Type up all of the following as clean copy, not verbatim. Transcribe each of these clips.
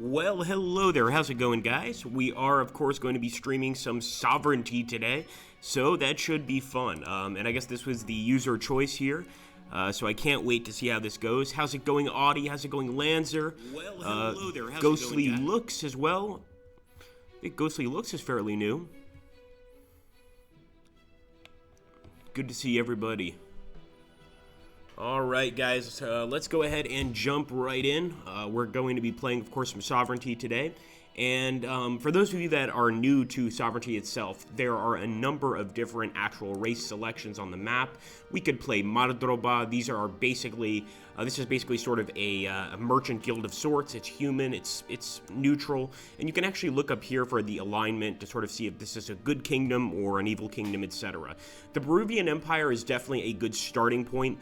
Well, hello there. How's it going, guys? We are, of course, going to be streaming some Sovereignty today, so that should be fun. And I guess this was the user choice here, so I can't wait to see how this goes. How's it going, Audie? How's it going, Lanzer? Well, hello there. How's Ghostly it going, guys? Looks as well. I think Ghostly Looks is fairly new. Good to see everybody. Alright guys, let's go ahead and jump right in. We're going to be playing, of course, some Sovereignty today. And for those of you that are new to Sovereignty itself, there are a number of different actual race selections on the map. We could play malodor. These are basically, this is basically sort of a merchant guild of sorts. It's human, it's neutral, and you can actually look up here for the alignment to sort of see if this is a good kingdom or an evil kingdom, etc. The Peruvian Empire is definitely a good starting point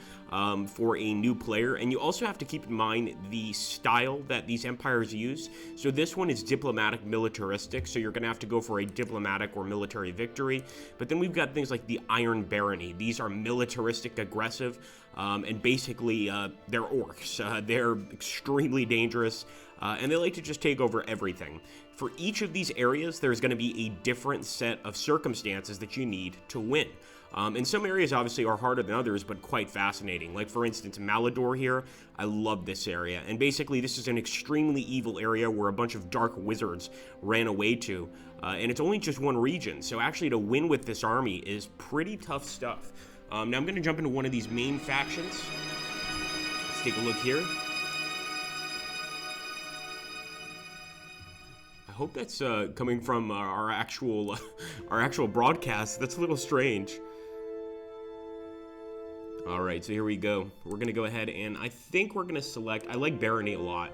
for a new player, and you also have to keep in mind the style that these empires use. So this one is diplomatic militaristic, so you're going to have to go for a diplomatic or military victory. But then we've got things like the Iron Barony. These are militaristic, aggressive, and basically they're orcs. They're extremely dangerous, and they like to just take over everything. For each of these areas, there's going to be a different set of circumstances that you need to win. And some areas obviously are harder than others, but quite fascinating. Like, for instance, Malodor here, I love this area. And basically, this is an extremely evil area where a bunch of dark wizards ran away to. And it's only just one region, so actually to win with this army is pretty tough stuff. Now I'm going to jump into one of these main factions. Let's take a look here. I hope that's coming from our actual broadcast. That's a little strange. Alright, so here we go. We're going to go ahead and I think we're going to select, I like Barony a lot.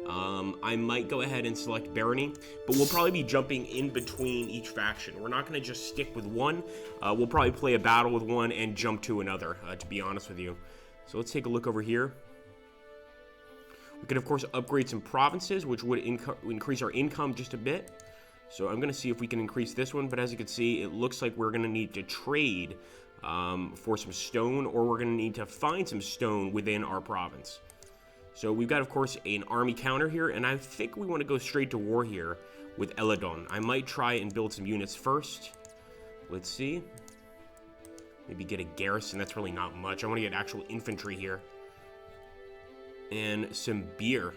I might go ahead and select Barony, but we'll probably be jumping in between each faction. We're not going to just stick with one. We'll probably play a battle with one and jump to another, to be honest with you. So let's take a look over here. We could, of course, upgrade some provinces, which would increase our income just a bit. So I'm going to see if we can increase this one, but as you can see, it looks like we're going to need to trade for some stone, or we're going to need to find some stone within our province. So we've got, of course, an army counter here, and I think we want to go straight to war here with Eladon. I might try and build some units first. Let's see. Maybe get a garrison. That's really not much. I want to get actual infantry here. And some beer.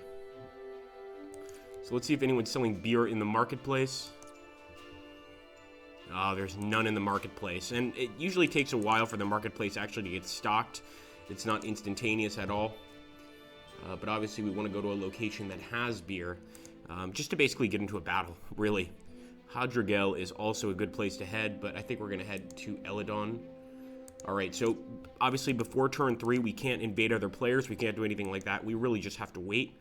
So let's see if anyone's selling beer in the marketplace. There's none in the marketplace, and it usually takes a while for the marketplace actually to get stocked. It's not instantaneous at all, but obviously we want to go to a location that has beer, just to basically get into a battle, really. Hadragel is also a good place to head, but I think we're going to head to Eladon. Alright, so obviously before turn 3 we can't invade other players, we can't do anything like that, we really just have to wait.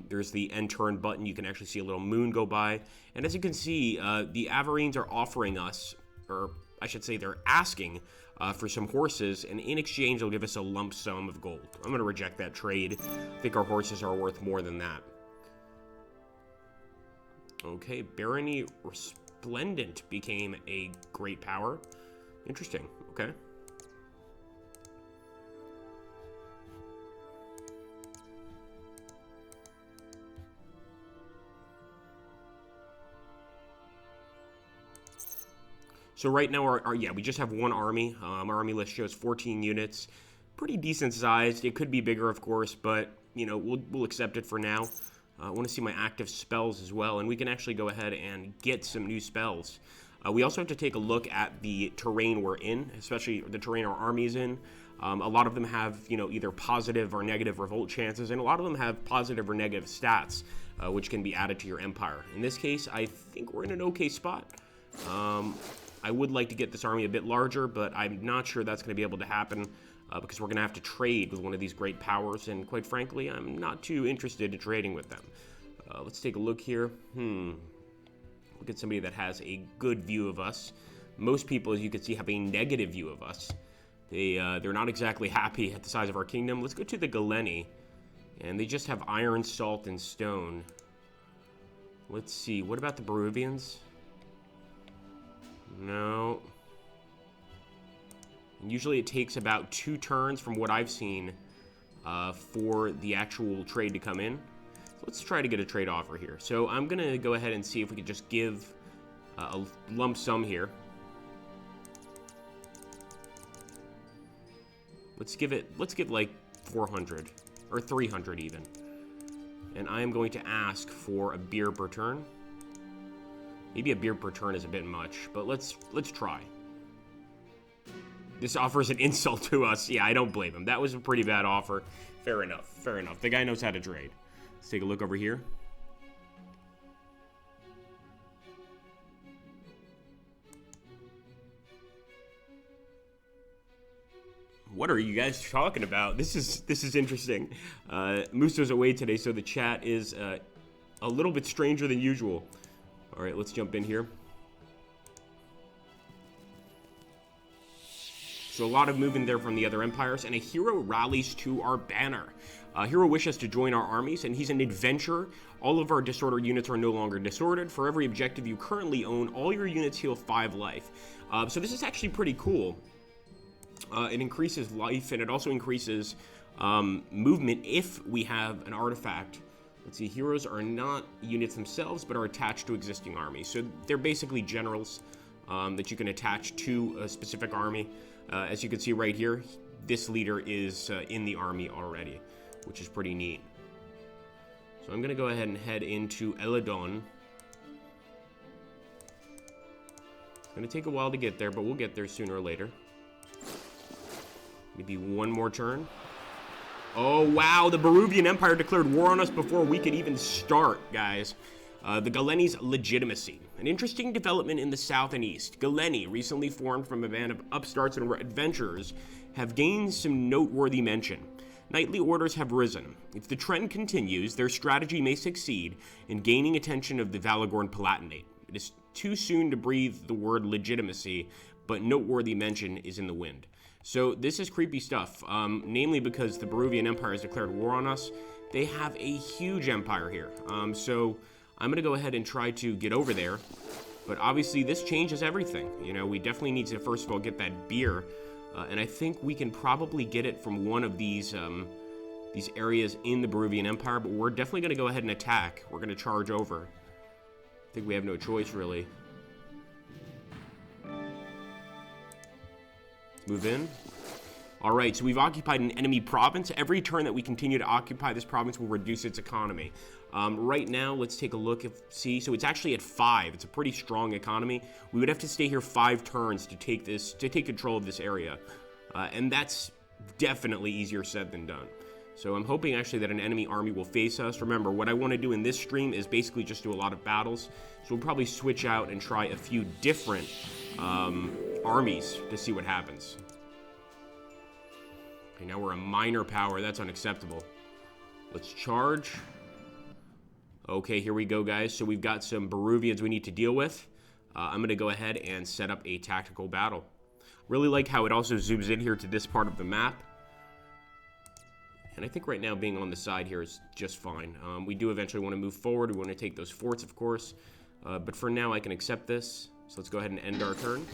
There's the end turn button, you can actually see a little moon go by, and as you can see, the Avarines are offering us, or I should say they're asking for some horses, and in exchange they'll give us a lump sum of gold. I'm going to reject that trade. I think our horses are worth more than that. Okay, Barony Resplendent became a great power. Interesting, okay. So right now, yeah, we just have one army. Our army list shows 14 units. Pretty decent sized. It could be bigger, of course, but, you know, we'll accept it for now. I want to see my active spells as well, and we can actually go ahead and get some new spells. We also have to take a look at the terrain we're in, especially the terrain our army is in. A lot of them have, you know, either positive or negative revolt chances, and a lot of them have positive or negative stats, which can be added to your empire. In this case, I think we're in an okay spot. I would like to get this army a bit larger, but I'm not sure that's going to be able to happen because we're going to have to trade with one of these great powers, and quite frankly, I'm not too interested in trading with them. Let's take a look here. Look at somebody that has a good view of us. Most people, as you can see, have a negative view of us. They're not exactly happy at the size of our kingdom. Let's go to the Galeni, and they just have iron, salt, and stone. Let's see, what about the Peruvians? No. And usually it takes about 2 turns from what I've seen for the actual trade to come in. Let's try to get a trade offer here. So I'm going to go ahead and see if we could just give a lump sum here. Let's give like 400 or 300 even. And I am going to ask for a beer per turn. Maybe a beer per turn is a bit much, but let's try. This offers an insult to us. Yeah, I don't blame him. That was a pretty bad offer. Fair enough. Fair enough. The guy knows how to trade. Let's take a look over here. What are you guys talking about? This is interesting. Muso's away today, so the chat is a little bit stranger than usual. All right, let's jump in here. So a lot of movement there from the other empires, and a hero rallies to our banner. A hero wishes to join our armies, and he's an adventurer. All of our disordered units are no longer disordered. For every objective you currently own, all your units heal 5 life. So this is actually pretty cool. It increases life, and it also increases movement if we have an artifact. Let's see, heroes are not units themselves, but are attached to existing armies. So they're basically generals that you can attach to a specific army. As you can see right here, this leader is in the army already, which is pretty neat. So I'm going to go ahead and head into Eladon. It's going to take a while to get there, but we'll get there sooner or later. Maybe one more turn. Oh, wow. The Baruvian Empire declared war on us before we could even start, guys. The Galeni's legitimacy. An interesting development in the south and east. Galeni, recently formed from a band of upstarts and adventurers, have gained some noteworthy mention. Knightly orders have risen. If the trend continues, their strategy may succeed in gaining attention of the Valagorn Palatinate. It is too soon to breathe the word legitimacy, but noteworthy mention is in the wind. So this is creepy stuff, namely because the Baruvian Empire has declared war on us. They have a huge empire here, so I'm going to go ahead and try to get over there. But obviously this changes everything. You know, we definitely need to first of all get that beer, and I think we can probably get it from one of these areas in the Baruvian Empire, but we're definitely going to go ahead and attack. We're going to charge over. I think we have no choice, really. Move in. All right, so we've occupied an enemy province. Every turn that we continue to occupy this province will reduce its economy. Right now, let's take a look. So it's actually at 5. It's a pretty strong economy. We would have to stay here 5 turns to take control of this area, and that's definitely easier said than done. So I'm hoping actually that an enemy army will face us. Remember, what I want to do in this stream is basically just do a lot of battles. So we'll probably switch out and try a few different armies to see what happens. Okay, now we're a minor power. That's unacceptable. Let's charge. Okay, here we go, guys. So we've got some Baruvians we need to deal with. I'm going to go ahead and set up a tactical battle. Really like how it also zooms in here to this part of the map. And I think right now being on the side here is just fine. We do eventually want to move forward. We want to take those forts, of course. But for now, I can accept this. So let's go ahead and end our turn.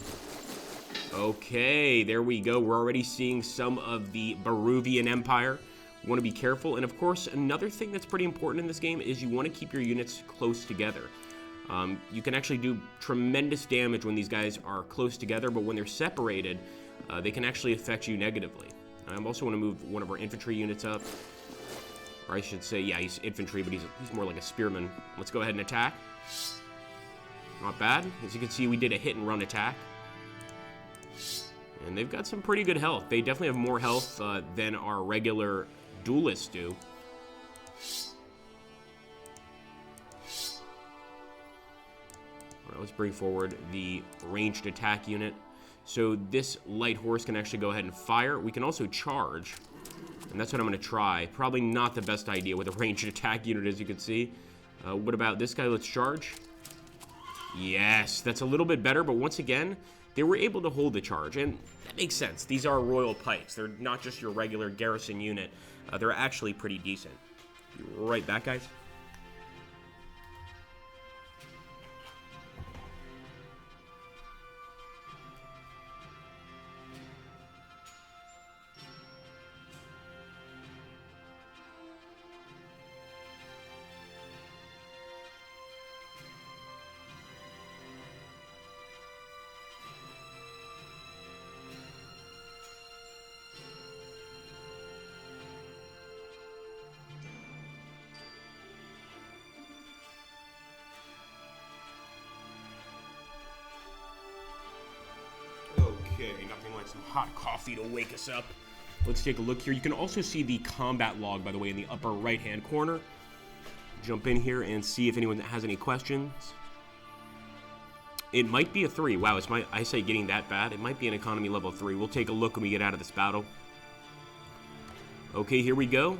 Okay, there we go. We're already seeing some of the Baruvian Empire. We want to be careful. And of course, another thing that's pretty important in this game is you want to keep your units close together. You can actually do tremendous damage when these guys are close together, but when they're separated, they can actually affect you negatively. I also want to move one of our infantry units up. Or I should say, yeah, he's infantry, but he's more like a spearman. Let's go ahead and attack. Not bad. As you can see, we did a hit and run attack. And they've got some pretty good health. They definitely have more health than our regular duelists do. All right, let's bring forward the ranged attack unit. So this light horse can actually go ahead and fire. We can also charge, and that's what I'm going to try. Probably not the best idea with a ranged attack unit, as you can see. What about this guy? Let's charge. Yes, that's a little bit better, but once again, they were able to hold the charge, and that makes sense. These are royal pikes. They're not just your regular garrison unit. They're actually pretty decent. Be right back, guys. like some hot coffee to wake us up. Let's take a look here. You can also see the combat log, by the way, in the upper right-hand corner. Jump in here and see if anyone has any questions. It might be a 3. Wow, is my eyesight getting that bad? It might be an economy level 3. We'll take a look when we get out of this battle. Okay, here we go.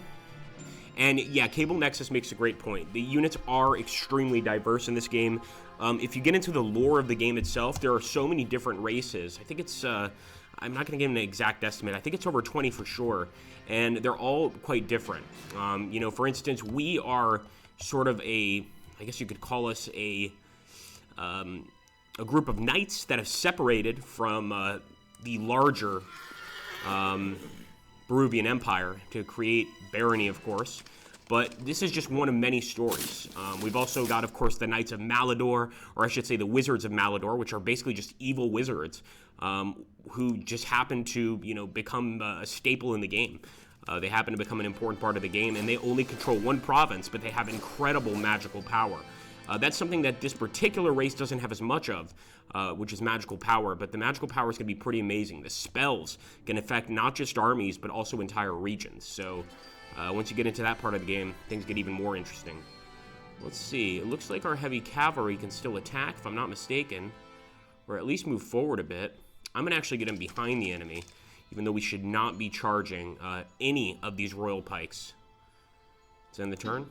And yeah, Cable Nexus makes a great point. The units are extremely diverse in this game. If you get into the lore of the game itself, there are so many different races. I think it's... I'm not going to give an exact estimate. I think it's over 20 for sure, and they're all quite different. You know, for instance, we are sort of a, I guess you could call us a group of knights that have separated from the larger Peruvian Empire to create barony, of course. But this is just one of many stories. We've also got, of course, the Knights of Malodor, or I should say the Wizards of Malodor, which are basically just evil wizards who just happen to, you know, become a staple in the game. They happen to become an important part of the game, and they only control one province, but they have incredible magical power. That's something that this particular race doesn't have as much of, which is magical power, but the magical power is going to be pretty amazing. The spells can affect not just armies, but also entire regions. So once you get into that part of the game, things get even more interesting. Let's see. It looks like our heavy cavalry can still attack, if I'm not mistaken, or at least move forward a bit. I'm going to actually get in behind the enemy, even though we should not be charging any of these royal pikes. Let's end the turn.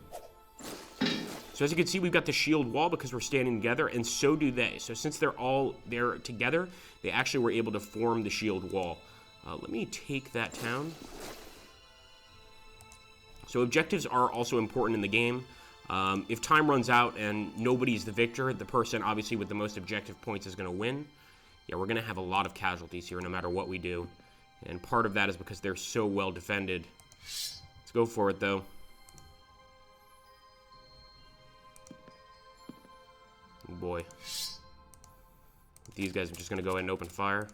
So as you can see, we've got the shield wall because we're standing together, and so do they. So since they're all there together, they actually were able to form the shield wall. Let me take that town. So objectives are also important in the game. If time runs out and nobody's the victor, the person obviously with the most objective points is going to win. Yeah, we're going to have a lot of casualties here no matter what we do. And part of that is because they're so well defended. Let's go for it, though. Oh boy. These guys are just going to go ahead and open fire.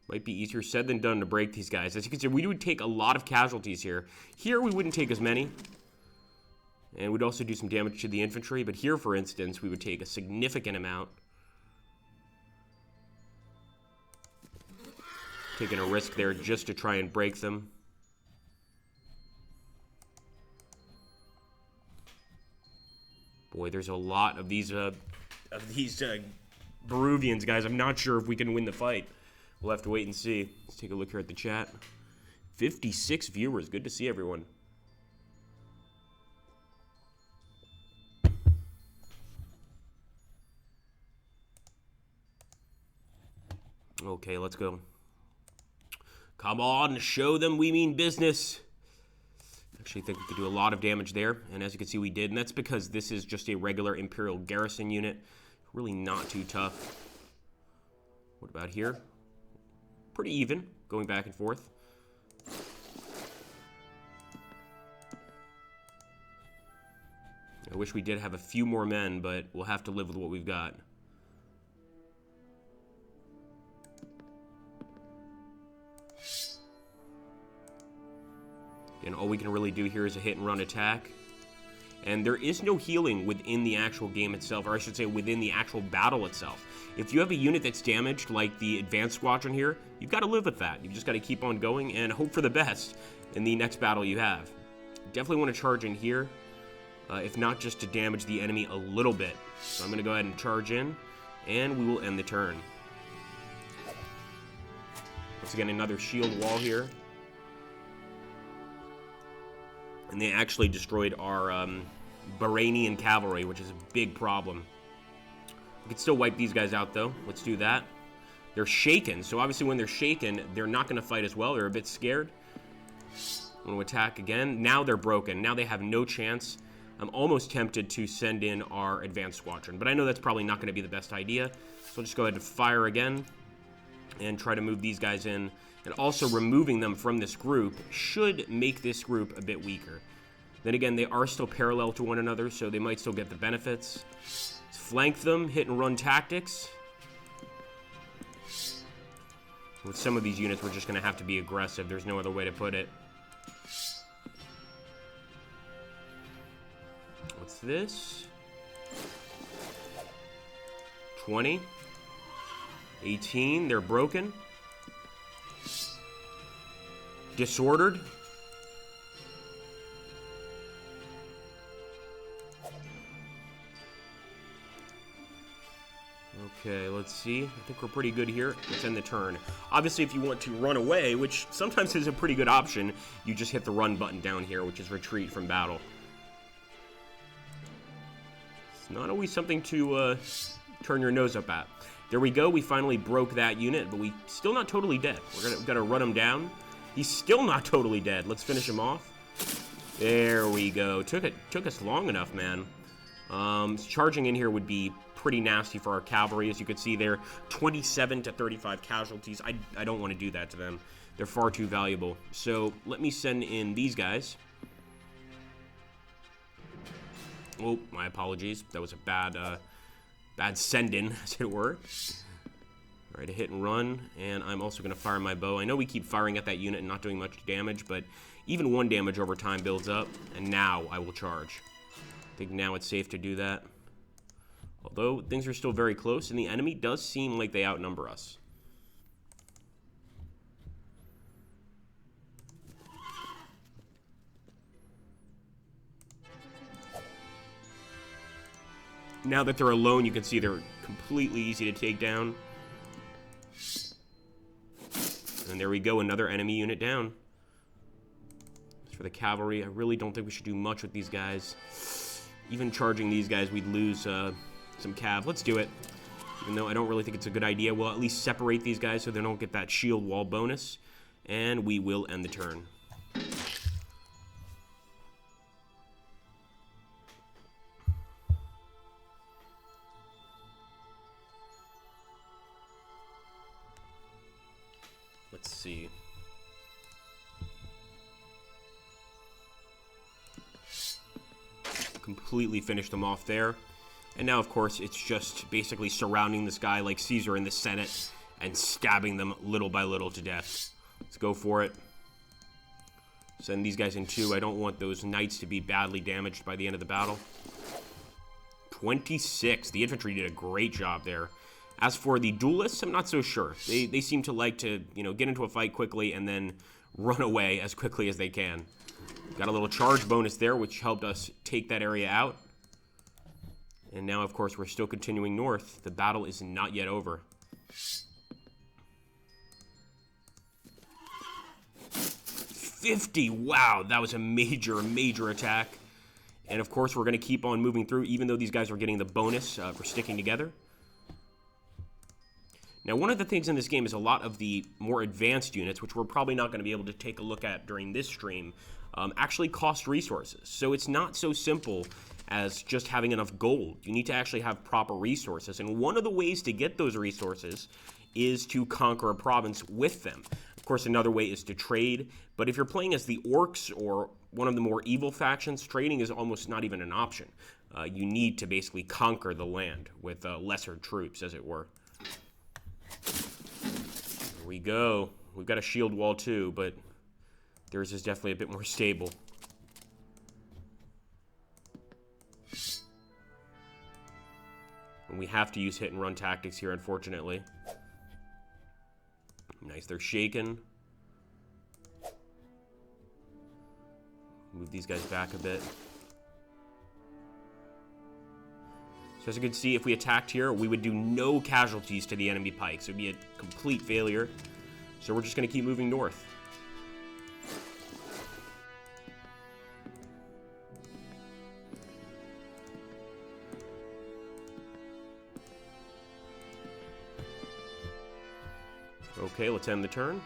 Might be easier said than done to break these guys. As you can see, we would take a lot of casualties here. Here, we wouldn't take as many. And we'd also do some damage to the infantry. But here, for instance, we would take a significant amount. Taking a risk there just to try and break them. Boy, there's a lot of these Peruvians, guys. I'm not sure if we can win the fight. We'll have to wait and see. Let's take a look here at the chat. 56 viewers. Good to see everyone. Okay, let's go. Come on, show them we mean business. Actually, I think we could do a lot of damage there, and as you can see, we did, and that's because this is just a regular Imperial garrison unit. Really not too tough. What about here? Pretty even, going back and forth. I wish we did have a few more men, but we'll have to live with what we've got. And all we can really do here is a hit and run attack. And there is no healing within the actual game itself, or I should say within the actual battle itself. If you have a unit that's damaged, like the Advanced Squadron here, you've got to live with that. You've just got to keep on going and hope for the best in the next battle you have. Definitely want to charge in here, if not just to damage the enemy a little bit. So I'm going to go ahead and charge in, and we will end the turn. Once again, another shield wall here. And they actually destroyed our Bahrainian cavalry, which is a big problem. We can still wipe these guys out, though. Let's do that. They're shaken, so obviously when they're shaken, they're not going to fight as well. They're a bit scared. I'm going to attack again. Now they're broken. Now they have no chance. I'm almost tempted to send in our Advanced Squadron, but I know that's probably not going to be the best idea. So I'll just go ahead and fire again and try to move these guys in. And also removing them from this group should make this group a bit weaker. Then again, they are still parallel to one another, so they might still get the benefits. Let's flank them, hit and run tactics. With some of these units, we're just going to have to be aggressive. There's no other way to put it. What's this? 20. 18, they're broken. Disordered. Okay, let's see. I think we're pretty good here. Let's end the turn. Obviously, if you want to run away, which sometimes is a pretty good option, you just hit the run button down here, which is retreat from battle. It's not always something to turn your nose up at. There we go. We finally broke that unit, but we still not totally dead. We're gonna run him down. He's still not totally dead. Let's finish him off. There we go. Took us long enough, man. Charging in here would be pretty nasty for our cavalry. As you can see there, 27 to 35 casualties. I don't want to do that to them. They're far too valuable. So let me send in these guys. Oh, my apologies. That was a bad send-in, as it were. All right, a hit and run, and I'm also going to fire my bow. I know we keep firing at that unit and not doing much damage, but even 1 damage over time builds up, and now I will charge. I think now it's safe to do that. Although things are still very close, and the enemy does seem like they outnumber us. Now that they're alone, you can see they're completely easy to take down. And there we go, another enemy unit down. As for the cavalry, I really don't think we should do much with these guys. Even charging these guys, we'd lose some cav. Let's do it. Even though I don't really think it's a good idea, we'll at least separate these guys so they don't get that shield wall bonus. And we will end the turn. Let's see. Completely finished them off there. And now, of course, it's just basically surrounding this guy like Caesar in the Senate and stabbing them little by little to death. Let's go for it. Send these guys in too. I don't want those knights to be badly damaged by the end of the battle. 26. The infantry did a great job there. As for the duelists, I'm not so sure. They seem to like to, get into a fight quickly and then run away as quickly as they can. Got a little charge bonus there, which helped us take that area out. And now, of course, we're still continuing north. The battle is not yet over. 50! Wow, that was a major, major attack. And, of course, we're going to keep on moving through, even though these guys are getting the bonus for sticking together. Now, one of the things in this game is a lot of the more advanced units, which we're probably not going to be able to take a look at during this stream, actually cost resources. So it's not so simple as just having enough gold. You need to actually have proper resources. And one of the ways to get those resources is to conquer a province with them. Of course, another way is to trade. But if you're playing as the orcs or one of the more evil factions, trading is almost not even an option. You need to basically conquer the land with lesser troops, as it were. There we go. We've got a shield wall too, but theirs is definitely a bit more stable. And we have to use hit and run tactics here, unfortunately. Nice, they're shaken. Move these guys back a bit. So as you can see, if we attacked here, we would do no casualties to the enemy pikes. It would be a complete failure. So we're just going to keep moving north. Okay, let's end the turn.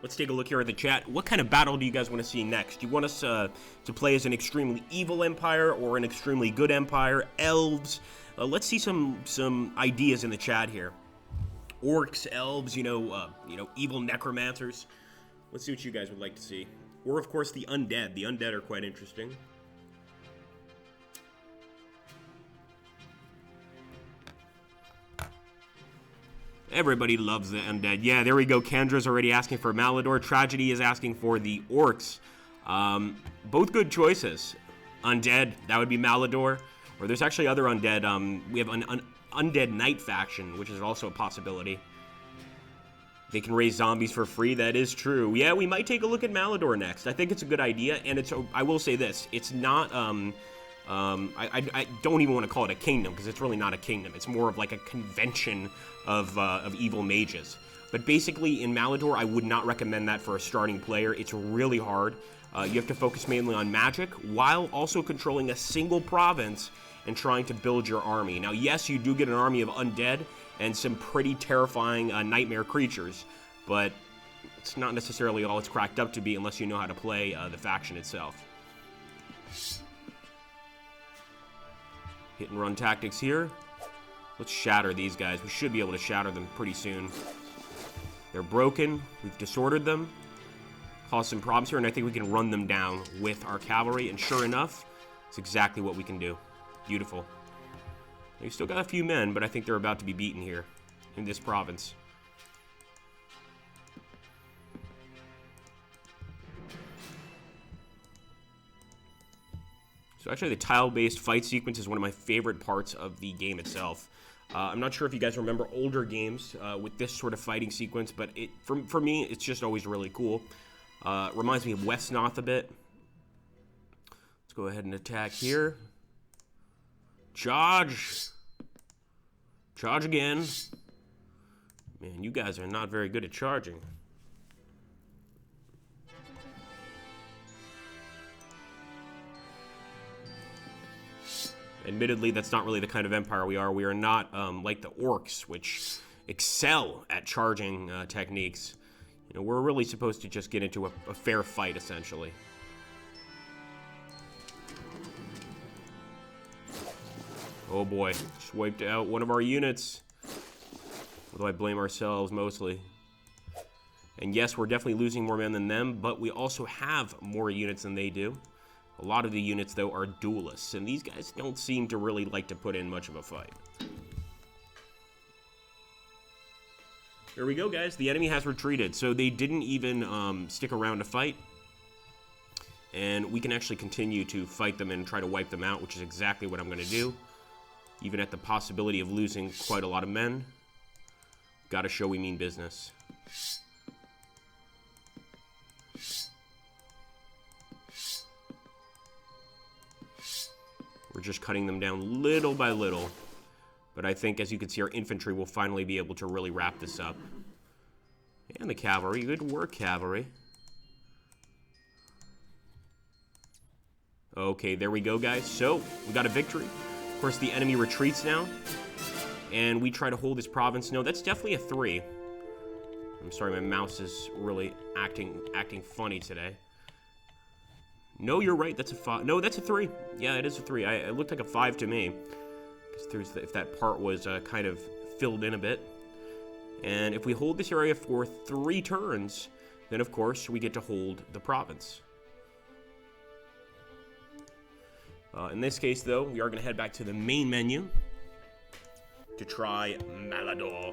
Let's take a look here at the chat. What kind of battle do you guys want to see next? Do you want us to play as an extremely evil empire or an extremely good empire? Elves? Let's see some ideas in the chat here. Orcs, elves, evil necromancers. Let's see what you guys would like to see. Or, of course, the undead. The undead are quite interesting. Everybody loves the undead. Yeah, there we go. Kendra's already asking for Malodor. Tragedy is asking for the orcs. Both good choices. Undead, that would be Malodor. Or there's actually other undead. We have an undead knight faction, which is also a possibility. They can raise zombies for free. That is true. Yeah, we might take a look at Malodor next. I think it's a good idea, and I will say this: it's not. I don't even want to call it a kingdom because it's really not a kingdom. It's more of like a convention of evil mages. But basically, in Malodor, I would not recommend that for a starting player. It's really hard. You have to focus mainly on magic while also controlling a single province and trying to build your army. Now, yes, you do get an army of undead and some pretty terrifying nightmare creatures, but it's not necessarily all it's cracked up to be unless you know how to play the faction itself. Hit and run tactics here. Let's shatter these guys. We should be able to shatter them pretty soon. They're broken. We've disordered them. Caused some problems here, and I think we can run them down with our cavalry, and sure enough, it's exactly what we can do. Beautiful. We've still got a few men, but I think they're about to be beaten here in this province. So actually the tile-based fight sequence is one of my favorite parts of the game itself. I'm not sure if you guys remember older games with this sort of fighting sequence, but for me, it's just always really cool. Reminds me of Westnoth a bit. Let's go ahead and attack here. Charge! Charge again. Man, you guys are not very good at charging. Admittedly, that's not really the kind of empire we are. We are not like the orcs, which excel at charging techniques. You know, we're really supposed to just get into a fair fight, essentially. Oh boy, just wiped out one of our units. Although I blame ourselves mostly. And yes, we're definitely losing more men than them, but we also have more units than they do. A lot of the units, though, are duelists, and these guys don't seem to really like to put in much of a fight. There we go, guys. The enemy has retreated, so they didn't even stick around to fight. And we can actually continue to fight them and try to wipe them out, which is exactly what I'm going to do. Even at the possibility of losing quite a lot of men. Gotta show we mean business. We're just cutting them down little by little. But I think, as you can see, our infantry will finally be able to really wrap this up. And the cavalry. Good work, cavalry. Okay, there we go, guys. So, we got a victory. Of course, the enemy retreats now. And we try to hold this province. No, that's definitely a 3. I'm sorry, my mouse is really acting funny today. No, you're right. That's a 5. No, that's a 3. Yeah, it is a 3. It looked like a 5 to me. If that part was kind of filled in a bit. And if we hold this area for 3 turns, then of course we get to hold the province. In this case, though, we are going to head back to the main menu to try Malodor.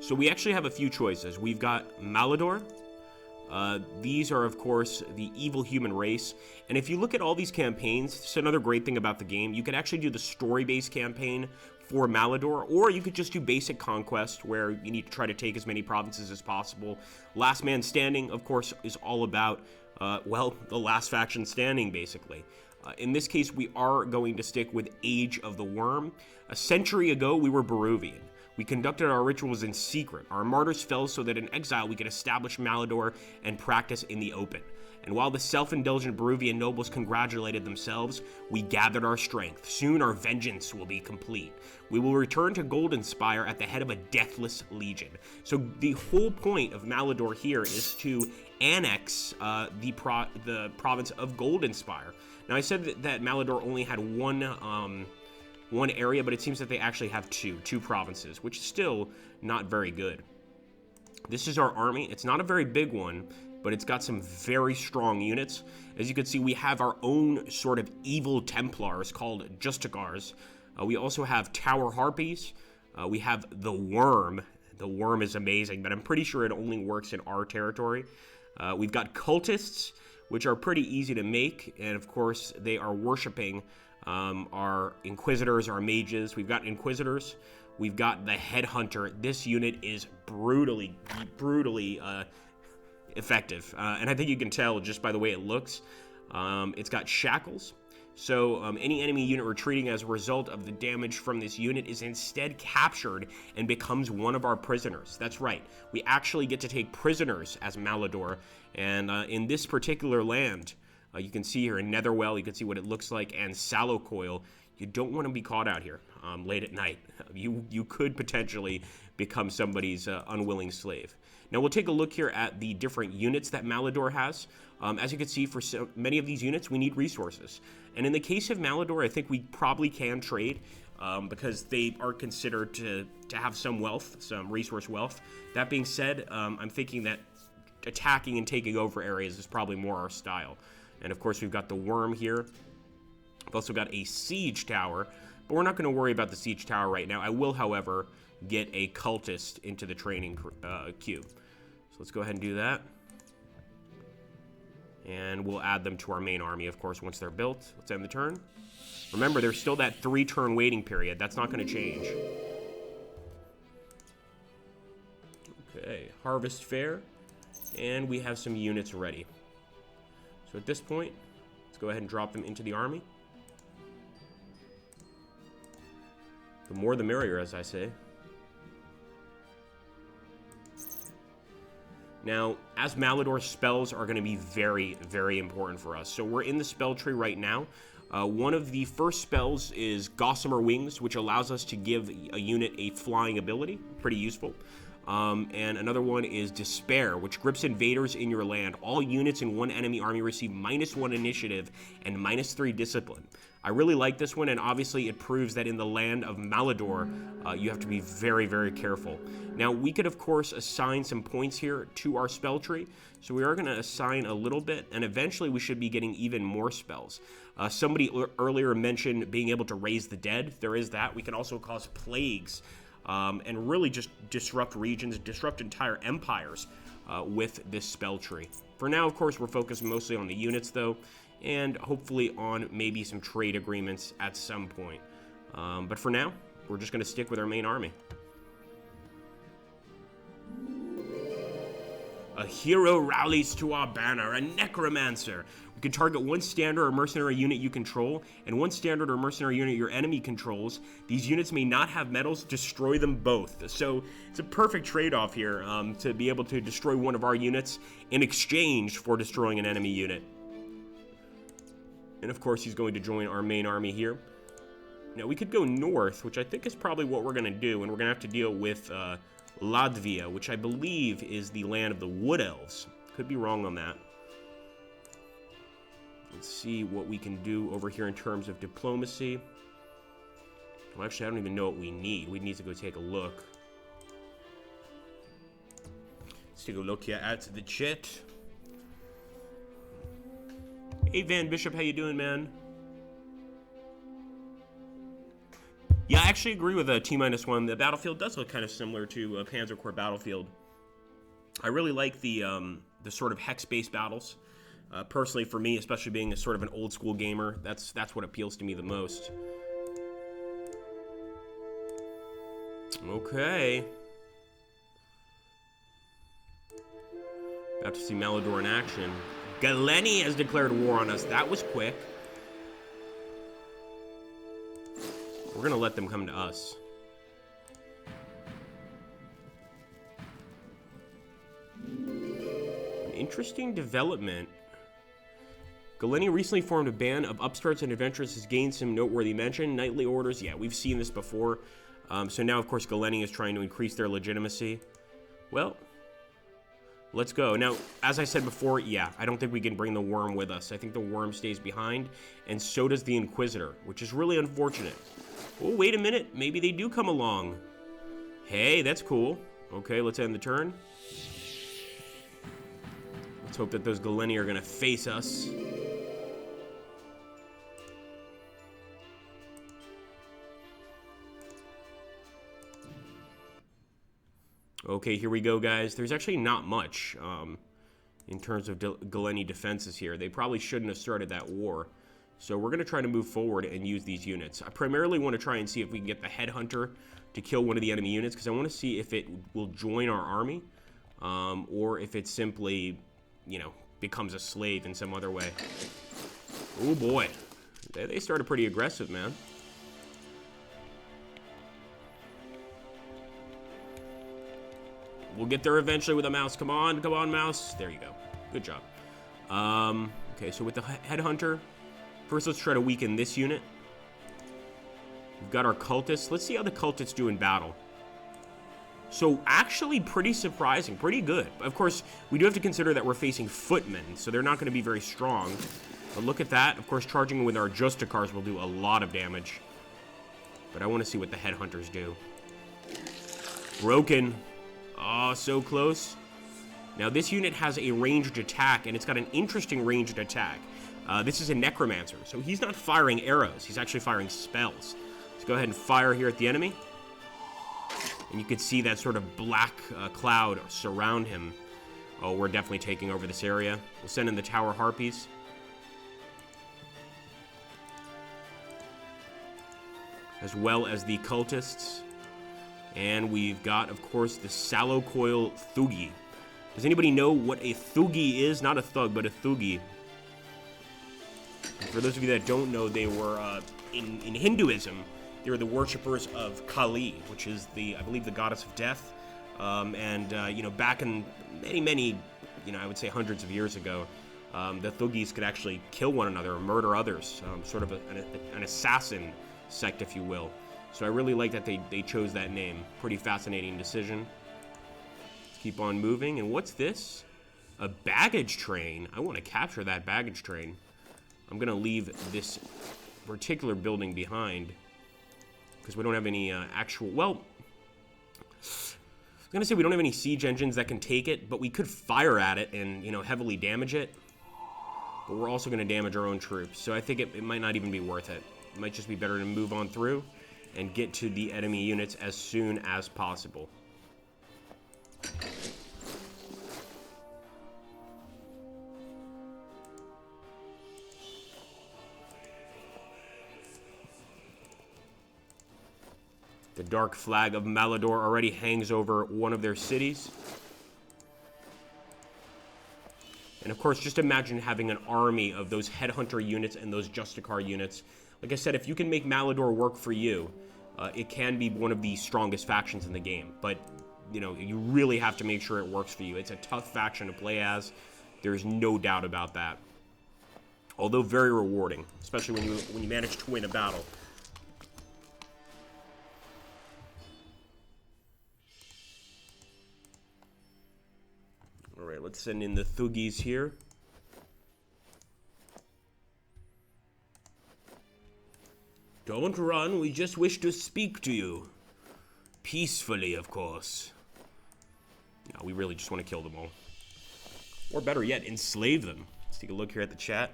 So we actually have a few choices. We've got Malodor. These are, of course, the evil human race. And if you look at all these campaigns, it's another great thing about the game. You could actually do the story-based campaign for Malodor, or you could just do basic conquest, where you need to try to take as many provinces as possible. Last man standing, of course, is all about, well, the last faction standing, basically. In this case, we are going to stick with Age of the Worm. A century ago, we were Baruvian. We conducted our rituals in secret. Our martyrs fell so that in exile we could establish Malodor and practice in the open. And while the self-indulgent Baruvian nobles congratulated themselves, we gathered our strength. Soon our vengeance will be complete. We will return to Goldenspire at the head of a deathless legion. So the whole point of Malodor here is to annex the province of Goldenspire. Now I said that Malodor only had one area, but it seems that they actually have two provinces, which is still not very good. This is our army. It's not a very big one, but it's got some very strong units. As you can see, we have our own sort of evil Templars called Justicars. We also have tower harpies. We have the worm. The worm is amazing, but I'm pretty sure it only works in our territory. We've got cultists, which are pretty easy to make, and of course they are worshiping our inquisitors, our mages. We've got inquisitors. We've got the headhunter. This unit is brutally effective, and I think you can tell just by the way it looks. It's got shackles. So any enemy unit retreating as a result of the damage from this unit is instead captured and becomes one of our prisoners. That's right. We actually get to take prisoners as malodor. And in this particular land, you can see here in Netherwell, you can see what it looks like, and Sallow Coil. You don't want to be caught out here late at night. You could potentially become somebody's unwilling slave. Now we'll take a look here at the different units that Malodor has. As you can see, for so many of these units, we need resources. And in the case of Malodor, I think we probably can trade because they are considered to have some wealth, some resource wealth. That being said, I'm thinking that attacking and taking over areas is probably more our style. And of course, we've got the worm here. We've also got a siege tower, but we're not going to worry about the siege tower right now. I will, however, get a cultist into the training queue. So let's go ahead and do that. And we'll add them to our main army, of course, once they're built. Let's end the turn. Remember, there's still that 3-turn waiting period. That's not going to change. Okay, Harvest Fair. And we have some units ready. So at this point, let's go ahead and drop them into the army. The more the merrier, as I say. Now, as Malodor, spells are going to be very, very important for us. So we're in the spell tree right now. One of the first spells is Gossamer Wings, which allows us to give a unit a flying ability. Pretty useful. And another one is Despair, which grips invaders in your land. All units in one enemy army receive -1 initiative and -3 discipline. I really like this one, and obviously it proves that in the land of Malodor, you have to be very, very careful. Now, we could, of course, assign some points here to our spell tree, so we are going to assign a little bit, and eventually we should be getting even more spells. Somebody earlier mentioned being able to raise the dead. There is that. We can also cause plagues, and really just disrupt regions, disrupt entire empires with this spell tree. For now, of course, we're focused mostly on the units, though, and hopefully on maybe some trade agreements at some point. But for now, we're just going to stick with our main army. A hero rallies to our banner, a necromancer. We can target one standard or mercenary unit you control, and one standard or mercenary unit your enemy controls. These units may not have medals, destroy them both. So it's a perfect trade-off here to be able to destroy one of our units in exchange for destroying an enemy unit. And of course, he's going to join our main army here. Now, we could go north, which I think is probably what we're going to do, and we're going to have to deal with Latvia, which I believe is the land of the Wood Elves. Could be wrong on that. Let's see what we can do over here in terms of diplomacy. Well, actually, I don't even know what we need. We need to go take a look. Let's take a look here at the chat. Hey, Van Bishop, how you doing, man? Yeah, I actually agree with T-1. The battlefield does look kind of similar to Panzer Corps Battlefield. I really like the sort of hex-based battles. Personally, for me, especially being a sort of an old-school gamer, that's what appeals to me the most. Okay. About to see Malodor in action. Galeni has declared war on us. That was quick. We're going to let them come to us. An interesting development. Galeni recently formed a band of upstarts and adventurers, has gained some noteworthy mention. Knightly orders, yeah, we've seen this before. So now, of course, Galeni is trying to increase their legitimacy. Well, let's go. Now, as I said before, yeah, I don't think we can bring the worm with us. I think the worm stays behind, and so does the Inquisitor, which is really unfortunate. Oh, wait a minute. Maybe they do come along. Hey, that's cool. Okay, let's end the turn. Let's hope that those Galeni are going to face us. Okay, here we go, guys. There's actually not much in terms of Galeni defenses here. They probably shouldn't have started that war. So we're going to try to move forward and use these units. I primarily want to try and see if we can get the headhunter to kill one of the enemy units, because I want to see if it will join our army, or if it simply, you know, becomes a slave in some other way. Oh boy, they started pretty aggressive, man. We'll get there eventually with a mouse. Come on, mouse. There you go. Good job. Okay, so with the headhunter, first let's try to weaken this unit. We've got our cultists. Let's see how the cultists do in battle. So actually pretty surprising, pretty good. Of course, we do have to consider that we're facing footmen, so they're not going to be very strong. But look at that. Of course, charging with our Justicars will do a lot of damage. But I want to see what the headhunters do. Broken. Oh, so close. Now, this unit has a ranged attack, and it's got an interesting ranged attack. This is a necromancer, so he's not firing arrows. He's actually firing spells. Let's go ahead and fire here at the enemy. And you can see that sort of black cloud surround him. Oh, we're definitely taking over this area. We'll send in the Tower Harpies. As well as the cultists. And we've got, of course, the Sallow Coil Thugi. Does anybody know what a Thugi is? Not a thug, but a Thugi. For those of you that don't know, they were, in Hinduism, they were the worshippers of Kali, which is I believe, the goddess of death. You know, back in many, you know, I would say hundreds of years ago, the Thugis could actually kill one another or murder others, sort of an assassin sect, if you will. So I really like that they chose that name. Pretty fascinating decision. Let's keep on moving. And what's this? A baggage train. I want to capture that baggage train. I'm going to leave this particular building behind because we don't have any actual... Well, I was going to say we don't have any siege engines that can take it, but we could fire at it and, you know, heavily damage it. But we're also going to damage our own troops. So I think it might not even be worth it. It might just be better to move on through and get to the enemy units as soon as possible. The dark flag of Malodor already hangs over one of their cities. And of course, just imagine having an army of those headhunter units and those Justicar units. Like I said, if you can make Malodor work for you, it can be one of the strongest factions in the game. But, you know, you really have to make sure it works for you. It's a tough faction to play as. There's no doubt about that. Although very rewarding, especially when you manage to win a battle. All right, let's send in the Thugis here. Don't run, we just wish to speak to you. Peacefully, of course. No, we really just want to kill them all. Or better yet, enslave them. Let's take a look here at the chat.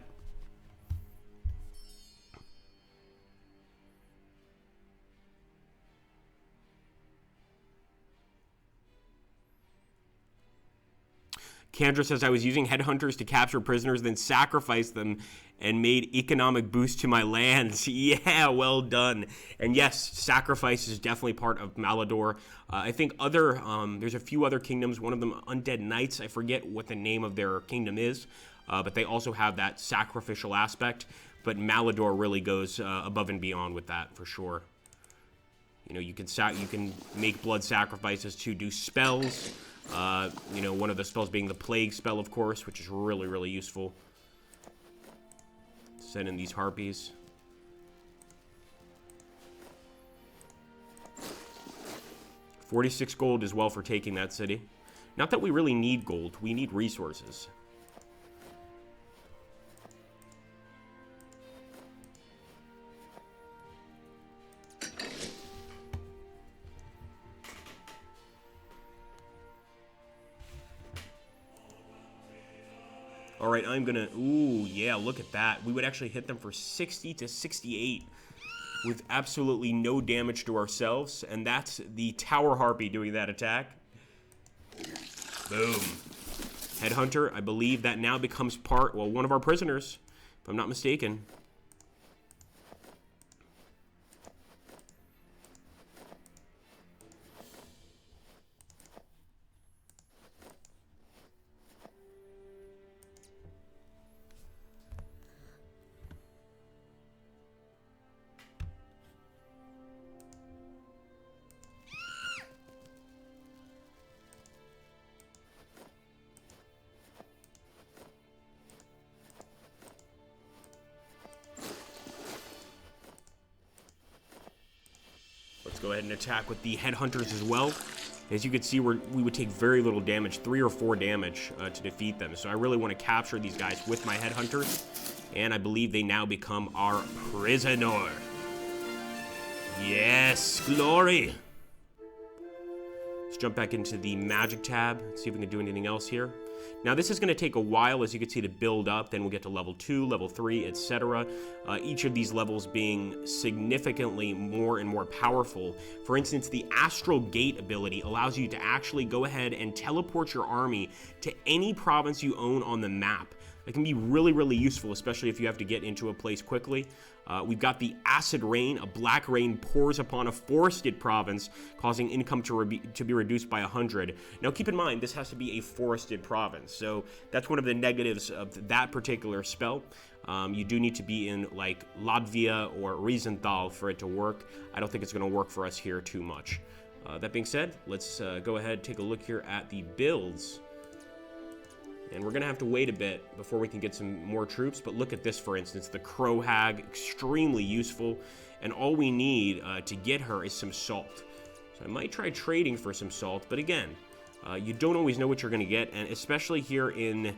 Kendra says, I was using headhunters to capture prisoners, then sacrificed them and made economic boost to my lands. Yeah, well done. And yes, sacrifice is definitely part of Malodor. I think there's a few other kingdoms, one of them Undead Knights. I forget what the name of their kingdom is, but they also have that sacrificial aspect. But Malodor really goes above and beyond with that, for sure. You know, you can make blood sacrifices to do spells. You know, one of the spells being the plague spell, of course, which is really, really useful. Send in these harpies. $46 gold as well for taking that city. Not that we really need gold, we need resources. All right, I'm gonna, ooh, yeah, look at that. We would actually hit them for 60 to 68 with absolutely no damage to ourselves, and that's the Tower Harpy doing that attack. Boom. Headhunter, I believe that now becomes part, well, one of our prisoners, if I'm not mistaken. Let's go ahead and attack with the headhunters as well. As you can see, we would take very little damage, 3 or 4 damage to defeat them. So I really want to capture these guys with my headhunters. And I believe they now become our prisoner. Yes, glory. Let's jump back into the magic tab, see if we can do anything else here. Now this is going to take a while, as you can see, to build up. Then we'll get to level 2, level 3, etc. Each of these levels being significantly more and more powerful. For instance, the Astral Gate ability allows you to actually go ahead and teleport your army to any province you own on the map. That can be really, really useful, especially if you have to get into a place quickly. We've got the Acid Rain. A black rain pours upon a forested province, causing income to be reduced by 100. Now, keep in mind, this has to be a forested province, so that's one of the negatives of that particular spell. You do need to be in, like, Latvia or Riesenthal for it to work. I don't think it's going to work for us here too much. That being said, let's go ahead and take a look here at the builds. And we're going to have to wait a bit before we can get some more troops. But look at this, for instance. The Crow Hag, extremely useful. And all we need to get her is some salt. So I might try trading for some salt. But again, you don't always know what you're going to get. And especially here in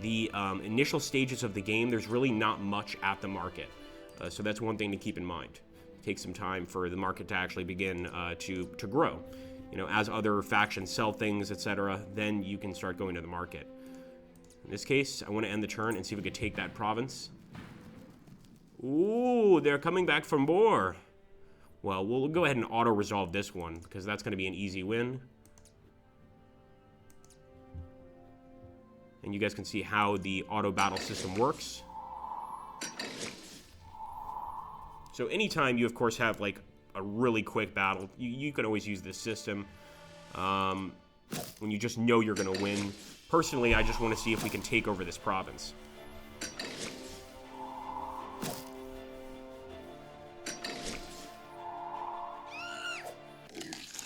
the initial stages of the game, there's really not much at the market. So that's one thing to keep in mind. It takes some time for the market to actually begin to grow. You know, as other factions sell things, etc., then you can start going to the market. In this case, I want to end the turn and see if we could take that province. Ooh, they're coming back for more. Well, we'll go ahead and auto-resolve this one, because that's going to be an easy win. And you guys can see how the auto-battle system works. So anytime you, of course, have, like, a really quick battle, you can always use this system. When you just know you're going to win. Personally, I just want to see if we can take over this province.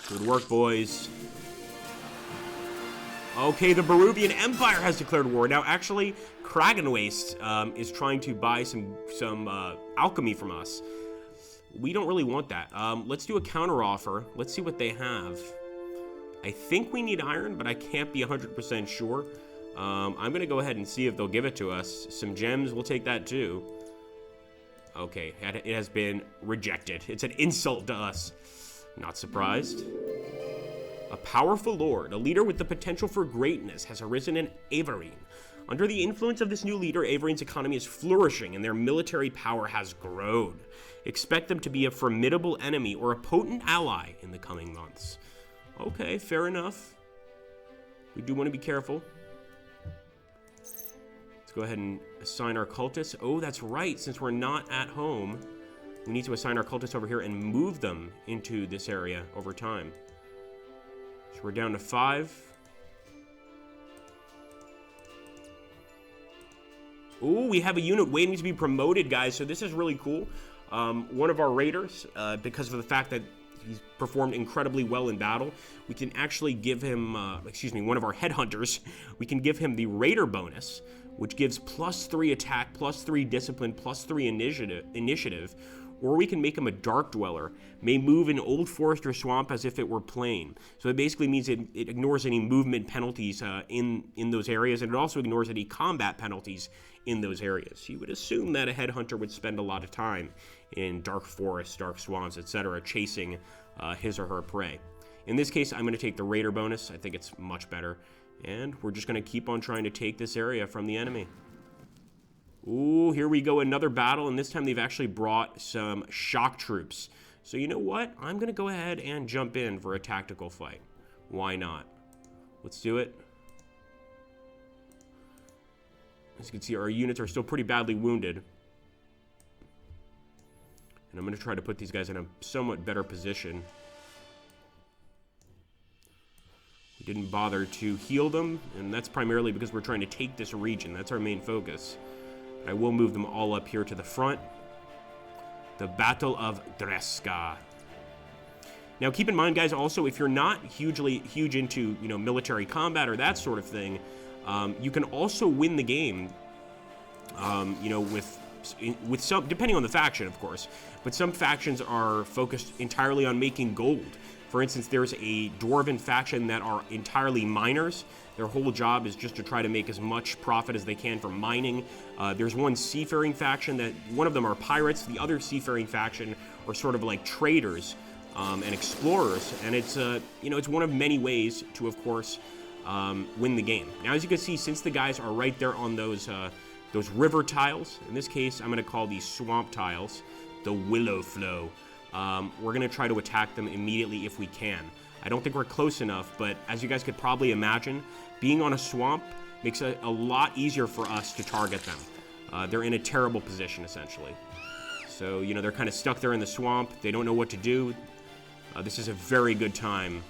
Good work, boys. Okay, the Baruvian Empire has declared war. Now, actually, Kragenwaste is trying to buy some alchemy from us. We don't really want that. Let's do a counteroffer. Let's see what they have. I think we need iron, but I can't be 100% sure. I'm going to go ahead and see if they'll give it to us. Some gems, we'll take that too. Okay, it has been rejected. It's an insult to us. Not surprised. A powerful lord, a leader with the potential for greatness, has arisen in Averine. Under the influence of this new leader, Avarine's economy is flourishing and their military power has grown. Expect them to be a formidable enemy or a potent ally in the coming months. Okay, fair enough. We do want to be careful. Let's go ahead and assign our cultists. Oh, that's right. Since we're not at home, we need to assign our cultists over here and move them into this area over time. So we're down to 5. Ooh, we have a unit waiting to be promoted, guys. So this is really cool. One of our raiders, because of the fact that he's performed incredibly well in battle, we can actually give him, one of our headhunters, we can give him the Raider bonus, which gives +3 attack, +3 discipline, +3 initiative, or we can make him a Dark Dweller, may move in Old Forest or Swamp as if it were plain. So it basically means it ignores any movement penalties in those areas, and it also ignores any combat penalties in those areas. You would assume that a headhunter would spend a lot of time in dark forests, dark swamps, etc., chasing his or her prey. In this case, I'm going to take the Raider bonus. I think it's much better. And we're just going to keep on trying to take this area from the enemy. Ooh, here we go, another battle, and this time they've actually brought some shock troops. So you know what? I'm going to go ahead and jump in for a tactical fight. Why not? Let's do it. As you can see, our units are still pretty badly wounded. And I'm going to try to put these guys in a somewhat better position. We didn't bother to heal them, and that's primarily because we're trying to take this region. That's our main focus. But I will move them all up here to the front. The Battle of Dreska. Now, keep in mind, guys, also, if you're not huge into, military combat or that sort of thing, you can also win the game, with some, depending on the faction, of course, but some factions are focused entirely on making gold. For instance, there's a dwarven faction that are entirely miners. Their whole job is just to try to make as much profit as they can from mining. There's one seafaring faction that, one of them are pirates. The other seafaring faction are sort of like traders and explorers. And it's, it's one of many ways to, of course, win the game. Now, as you can see, since the guys are right there on those river tiles, in this case, I'm going to call these swamp tiles the Willow Flow. We're going to try to attack them immediately if we can. I don't think we're close enough, but as you guys could probably imagine, being on a swamp makes it a lot easier for us to target them. They're in a terrible position, essentially. So, they're kind of stuck there in the swamp. They don't know what to do. This is a very good time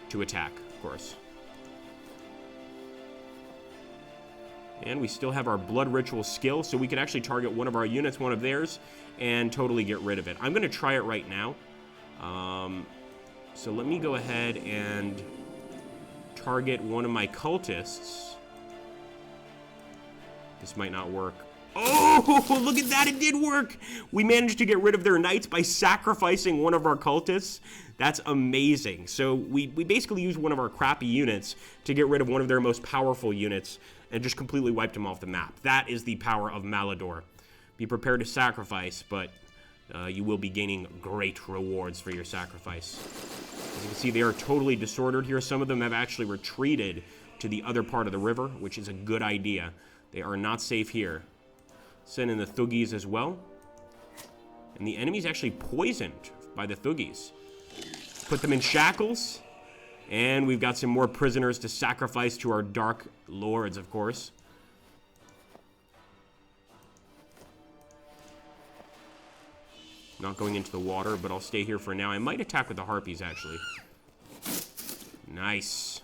to attack, of course. And we still have our blood ritual skill, so we could actually target one of our units, one of theirs, and totally get rid of it. I'm going to try it right now. So let me go ahead and target one of my cultists. This might not work. Oh, look at that, it did work! We managed to get rid of their knights by sacrificing one of our cultists. That's amazing. So we basically used one of our crappy units to get rid of one of their most powerful units and just completely wiped them off the map. That is the power of Malodor. Be prepared to sacrifice, but you will be gaining great rewards for your sacrifice. As you can see, they are totally disordered here. Some of them have actually retreated to the other part of the river, which is a good idea. They are not safe here. Send in the Thuggies as well. And the enemy's actually poisoned by the Thuggies. Put them in shackles. And we've got some more prisoners to sacrifice to our dark lords, of course. Not going into the water, but I'll stay here for now. I might attack with the harpies, actually. Nice.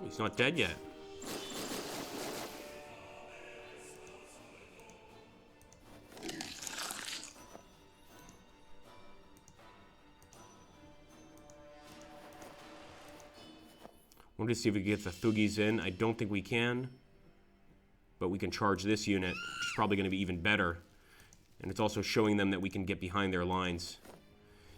He's not dead yet. Wanted to see if we can get the Thuggies in. I don't think we can. But we can charge this unit, which is probably going to be even better. And it's also showing them that we can get behind their lines.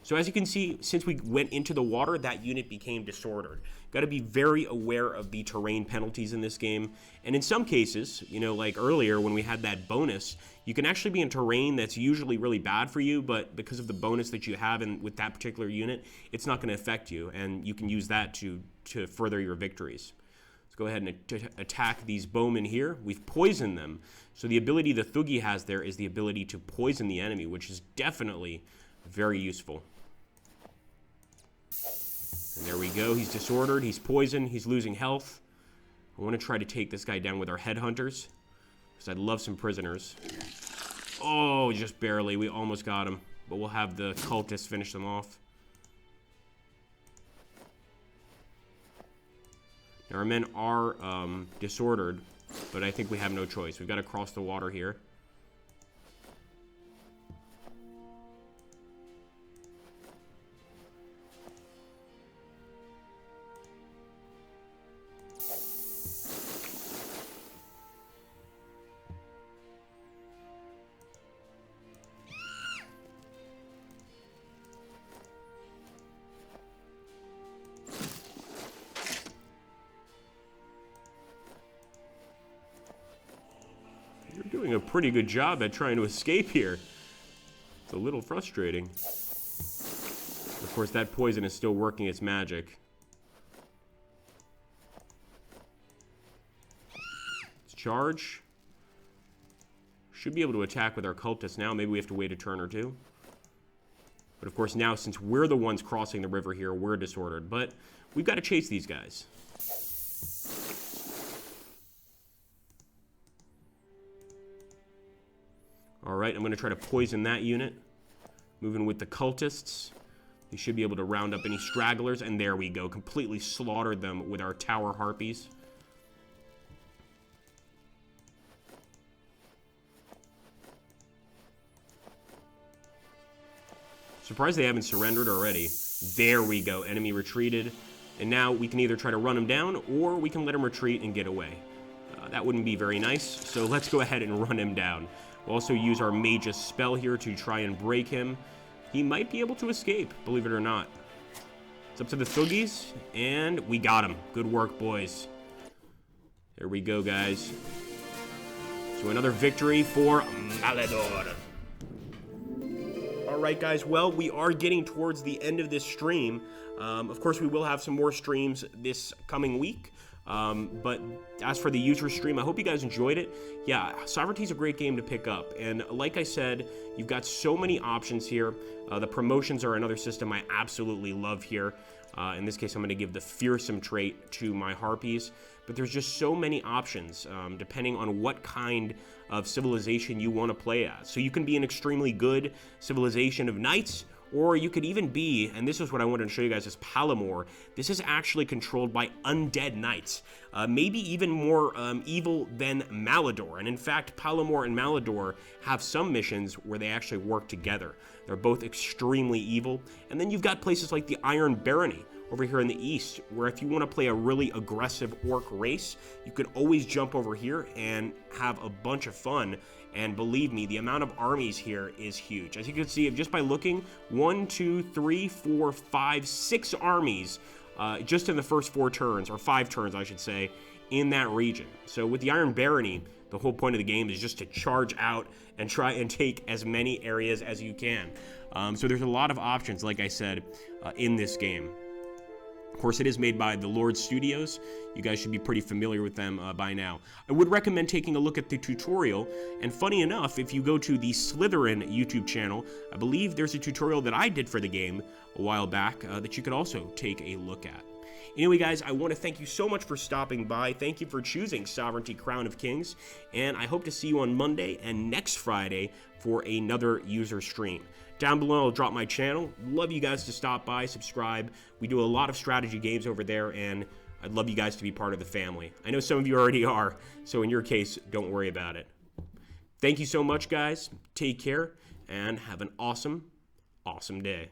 So as you can see, since we went into the water, that unit became disordered. Got to be very aware of the terrain penalties in this game. And in some cases, like earlier when we had that bonus, you can actually be in terrain that's usually really bad for you, but because of the bonus that you have with that particular unit, it's not going to affect you, and you can use that to further your victories. Let's go ahead and attack these bowmen here. We've poisoned them. So the ability the Thuggi has there is the ability to poison the enemy, which is definitely very useful. And there we go. He's disordered. He's poisoned. He's losing health. I want to try to take this guy down with our headhunters, because I'd love some prisoners. Oh, just barely. We almost got him. But we'll have the cultists finish them off. Now, our men are disordered, but I think we have no choice. We've got to cross the water here. You're doing a pretty good job at trying to escape here. It's a little frustrating. Of course, that poison is still working its magic. Let's charge. Should be able to attack with our cultists now. Maybe we have to wait a turn or two. But of course now, since we're the ones crossing the river here, we're disordered. But we've got to chase these guys. All right, I'm going to try to poison that unit. Moving with the cultists. We should be able to round up any stragglers, and there we go. Completely slaughtered them with our tower harpies. Surprised they haven't surrendered already. There we go. Enemy retreated. And now we can either try to run him down, or we can let him retreat and get away. That wouldn't be very nice, so let's go ahead and run him down. We'll also use our mage's spell here to try and break him. He might be able to escape, believe it or not. It's up to the Thuggies, and we got him. Good work, boys. There we go, guys. So another victory for Malodor. Alright, guys, well, we are getting towards the end of this stream. Of course, we will have some more streams this coming week. But as for the user stream, I hope you guys enjoyed it. Yeah, Sovereignty is a great game to pick up, and like I said, you've got so many options here. The promotions are another system I absolutely love here. In this case, I'm going to give the fearsome trait to my harpies, but there's just so many options depending on what kind of civilization you want to play as. So you can be an extremely good civilization of knights, or you could even be, and this is what I wanted to show you guys, is Palomor. This is actually controlled by undead knights, maybe even more evil than Malodor. And in fact, Palomor and Malodor have some missions where they actually work together. They're both extremely evil. And then you've got places like the Iron Barony over here in the east, where if you want to play a really aggressive orc race, you could always jump over here and have a bunch of fun. And believe me, the amount of armies here is huge. As you can see, just by looking, 1, 2, 3, 4, 5, 6 armies just in the first 4 turns, or 5 turns, I should say, in that region. So with the Iron Barony, the whole point of the game is just to charge out and try and take as many areas as you can. So there's a lot of options, like I said, in this game. Of course, it is made by the Lord Studios. You guys should be pretty familiar with them by now. I would recommend taking a look at the tutorial. And funny enough, if you go to the Slytherin YouTube channel, I believe there's a tutorial that I did for the game a while back that you could also take a look at. Anyway, guys, I want to thank you so much for stopping by. Thank you for choosing Sovereignty Crown of Kings. And I hope to see you on Monday and next Friday for another user stream. Down below, I'll drop my channel. Love you guys to stop by, subscribe. We do a lot of strategy games over there, and I'd love you guys to be part of the family. I know some of you already are, so in your case, don't worry about it. Thank you so much, guys. Take care, and have an awesome, awesome day.